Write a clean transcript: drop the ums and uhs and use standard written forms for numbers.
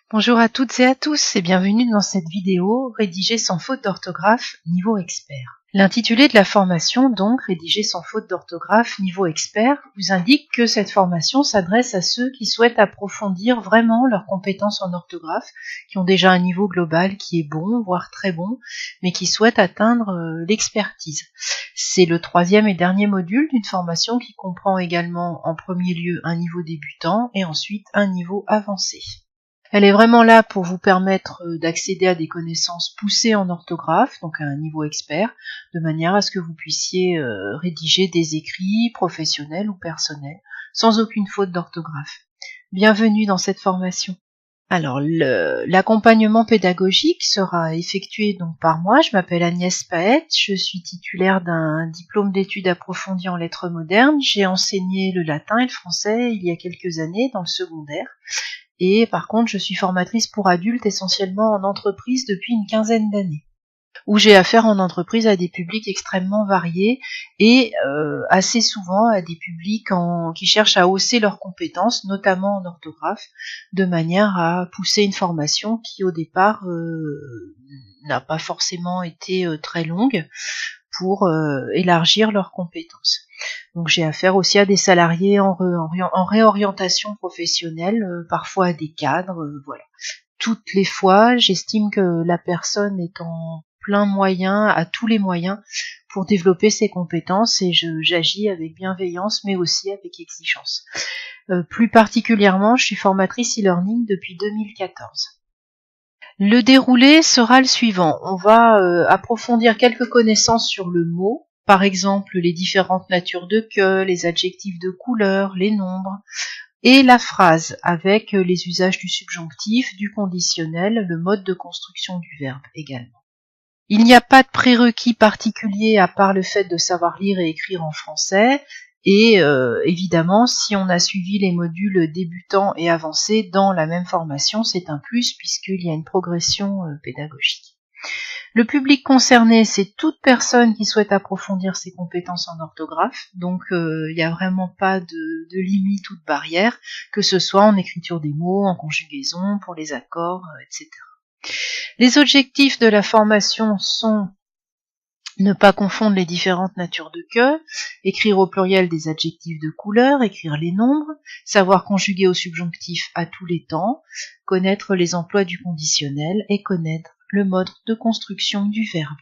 Bonjour à toutes et à tous et bienvenue dans cette vidéo rédigée sans faute d'orthographe niveau expert. L'intitulé de la formation, donc rédigée sans faute d'orthographe niveau expert, vous indique que cette formation s'adresse à ceux qui souhaitent approfondir vraiment leurs compétences en orthographe, qui ont déjà un niveau global qui est bon, voire très bon, mais qui souhaitent atteindre l'expertise. C'est le troisième et dernier module d'une formation qui comprend également en premier lieu un niveau débutant et ensuite un niveau avancé. Elle est vraiment là pour vous permettre d'accéder à des connaissances poussées en orthographe, donc à un niveau expert, de manière à ce que vous puissiez rédiger des écrits professionnels ou personnels, sans aucune faute d'orthographe. Bienvenue dans cette formation. Alors, l'accompagnement pédagogique sera effectué donc par moi. Je m'appelle Agnès Paët, je suis titulaire d'un diplôme d'études approfondies en lettres modernes. J'ai enseigné le latin et le français il y a quelques années dans le secondaire. Et par contre, je suis formatrice pour adultes essentiellement en entreprise depuis une quinzaine d'années, où j'ai affaire en entreprise à des publics extrêmement variés et assez souvent à des publics qui cherchent à hausser leurs compétences, notamment en orthographe, de manière à pousser une formation qui au départ n'a pas forcément été très longue pour élargir leurs compétences. Donc j'ai affaire aussi à des salariés en réorientation professionnelle, parfois à des cadres, voilà. Toutes les fois, j'estime que la personne est en plein moyen, a tous les moyens pour développer ses compétences et j'agis avec bienveillance mais aussi avec exigence. Plus particulièrement, je suis formatrice e-learning depuis 2014. Le déroulé sera le suivant. On va approfondir quelques connaissances sur le mot, par exemple les différentes natures de que, les adjectifs de couleur, les nombres, et la phrase avec les usages du subjonctif, du conditionnel, le mode de construction du verbe également. Il n'y a pas de prérequis particulier à part le fait de savoir lire et écrire en français. Et évidemment, si on a suivi les modules débutants et avancés dans la même formation, c'est un plus puisqu'il y a une progression pédagogique. Le public concerné, c'est toute personne qui souhaite approfondir ses compétences en orthographe, donc il n'y a vraiment pas de limite ou de barrière, que ce soit en écriture des mots, en conjugaison, pour les accords, etc. Les objectifs de la formation sont ne pas confondre les différentes natures de que, écrire au pluriel des adjectifs de couleur, écrire les nombres, savoir conjuguer au subjonctif à tous les temps, connaître les emplois du conditionnel et connaître le mode de construction du verbe.